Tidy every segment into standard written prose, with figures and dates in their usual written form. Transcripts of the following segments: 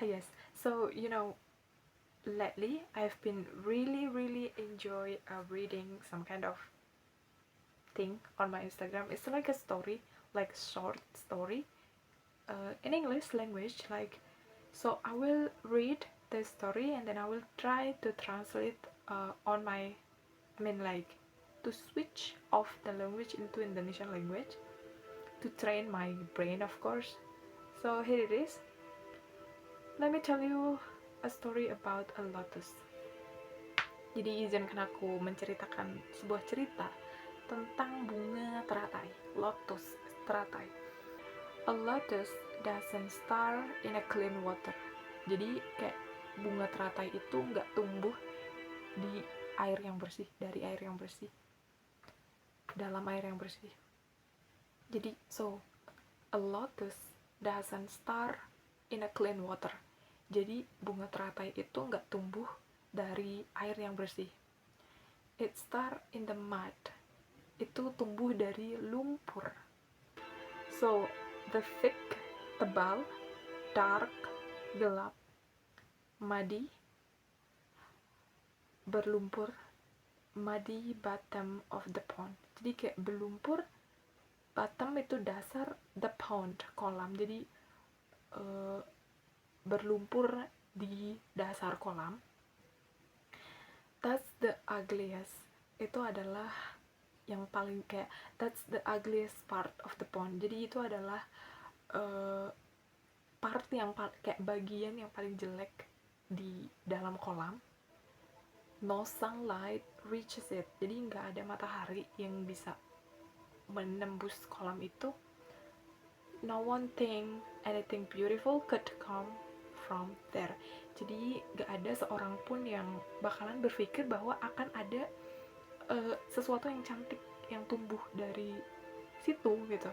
Yes, so lately I've been really enjoy reading some kind of thing on my Instagram. It's like a story, like short story, in English language. Like, so I will read the story and then I will try to translate on my, like to switch off the language into Indonesian language to train my brain, of course. So here it is. Let me tell you a story about a lotus. Jadi izinkan aku menceritakan sebuah cerita tentang bunga teratai, lotus teratai. A lotus doesn't start in a clean water. Jadi kayak bunga teratai itu nggak tumbuh di air yang bersih, dari air yang bersih, dalam air yang bersih. Jadi a lotus doesn't start in a clean water. Jadi bunga teratai itu nggak tumbuh dari air yang bersih. It start in the mud. Itu tumbuh dari lumpur. So the thick, tebal, dark, gelap, muddy, berlumpur, muddy bottom of the pond. Jadi kayak berlumpur, bottom itu dasar, the pond kolam. Jadi berlumpur di dasar kolam. That's the ugliest. Itu adalah yang paling kayak, that's the ugliest part of the pond. Jadi itu adalah part yang kayak bagian yang paling jelek di dalam kolam. No sunlight reaches it. Jadi nggak ada matahari yang bisa menembus kolam itu. No one thing anything beautiful could come from there. Jadi gak ada seorang pun yang bakalan berpikir bahwa akan ada sesuatu yang cantik yang tumbuh dari situ gitu.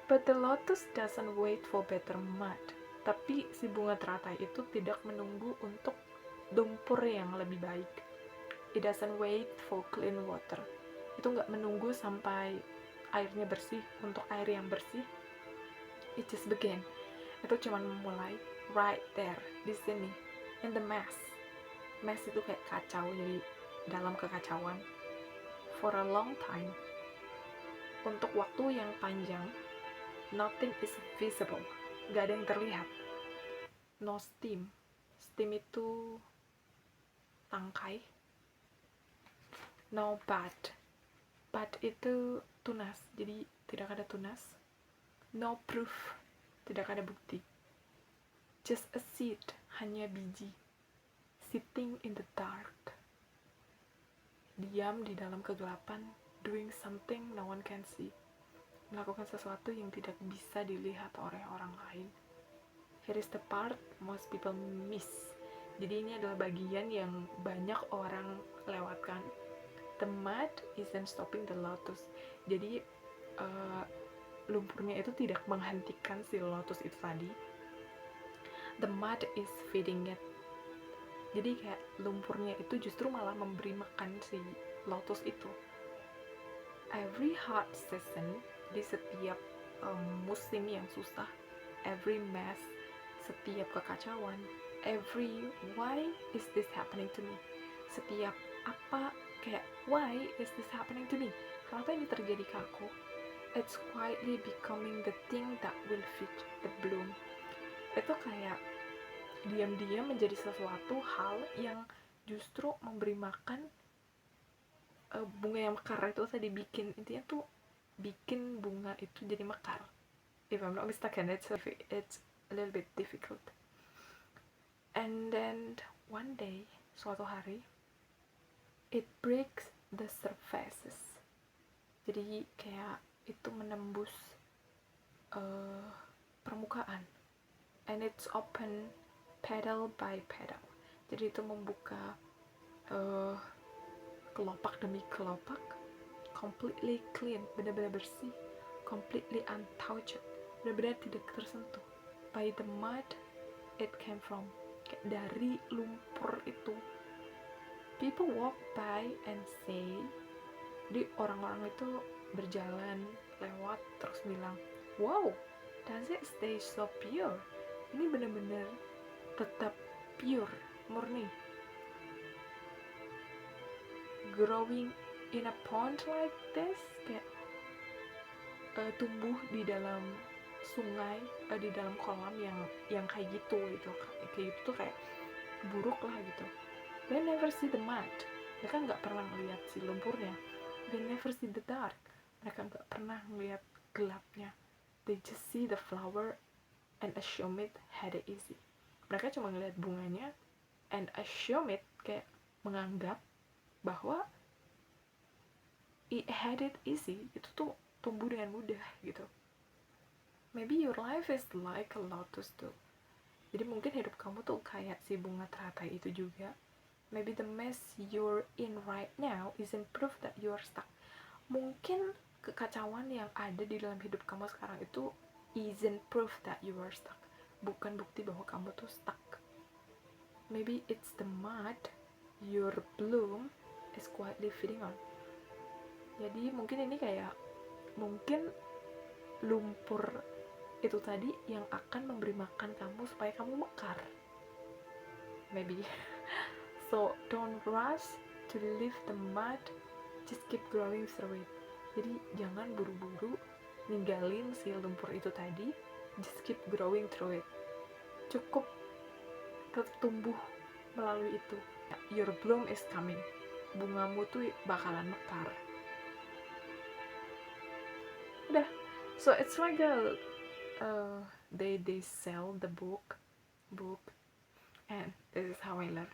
But the lotus doesn't wait for better mud. Tapi si bunga teratai itu tidak menunggu untuk lumpur yang lebih baik. It doesn't wait for clean water. Itu gak menunggu sampai airnya bersih untuk air yang bersih. It just began. Itu cuma memulai right there, di sini, in the mess. Mess itu kayak kacau, jadi dalam kekacauan. For a long time, untuk waktu yang panjang, nothing is visible. Gak ada yang terlihat. No steam. Steam itu tangkai. No bud. Bud itu tunas, jadi tidak ada tunas. No proof. Tidak ada bukti. Just a seed, hanya biji, sitting in the dark, diam di dalam kegelapan, doing something no one can see, melakukan sesuatu yang tidak bisa dilihat oleh orang lain. Here is the part most people miss. Jadi ini adalah bagian yang banyak orang lewatkan. The mud isn't stopping the lotus. Jadi lumpurnya itu tidak menghentikan si lotus itu tadi. The mud is feeding it. Jadi kayak lumpurnya itu justru malah memberi makan si lotus itu. Every hard season, di setiap musim yang susah, every mess, setiap kekacauan, every why is this happening to me, setiap apa kayak why is this happening to me, kenapa ini terjadi ke aku, it's quietly becoming the thing that will feed the bloom. Itu kayak diam-diam menjadi sesuatu hal yang justru memberi makan bunga yang mekar itu tadi. Bikin, intinya tuh bikin bunga itu jadi mekar. If I'm not mistaken, it's a little bit difficult. And then one day, suatu hari, it breaks the surfaces. Jadi kayak itu menembus permukaan. And it's open petal by petal. Jadi itu membuka kelopak demi kelopak, completely clean, benar-benar bersih, completely untouched, benar-benar tidak tersentuh by the mud it came from. Kayak dari lumpur itu. People walk by and say, di orang-orang itu berjalan lewat terus bilang, wow, does it stay so pure? ini bener-bener tetap pure, murni. Growing in a pond like this, kayak tumbuh di dalam sungai, di dalam kolam yang kayak gitu kayak gitu tuh kayak buruk lah gitu. They never see the mud, mereka nggak pernah ngeliat si lumpurnya. They never see the dark, mereka nggak pernah ngeliat gelapnya. They just see the flower and assume it had it easy. Mereka cuma ngeliat bunganya and assume it, kayak menganggap bahwa it had it easy, itu tuh tumbuh dengan mudah gitu. Maybe your life is like a lotus too. Jadi mungkin hidup kamu tuh kayak si bunga teratai itu juga. Maybe the mess you're in right now isn't proof that you're stuck. Mungkin kekacauan yang ada di dalam hidup kamu sekarang itu isn't proof that you are stuck. Bukan bukti bahwa kamu tuh stuck. Maybe it's the mud your bloom is quietly feeding on. Jadi mungkin ini kayak, mungkin lumpur itu tadi yang akan memberi makan kamu supaya kamu mekar. Maybe. So don't rush to leave the mud, just keep growing through it. Jadi jangan buru-buru ninggalin si lumpur itu tadi, just keep growing through it. Cukup tetap tumbuh melalui itu. Your bloom is coming. Bungamu tuh bakalan mekar. Udah. So it's like a they sell the book and this is how I learn.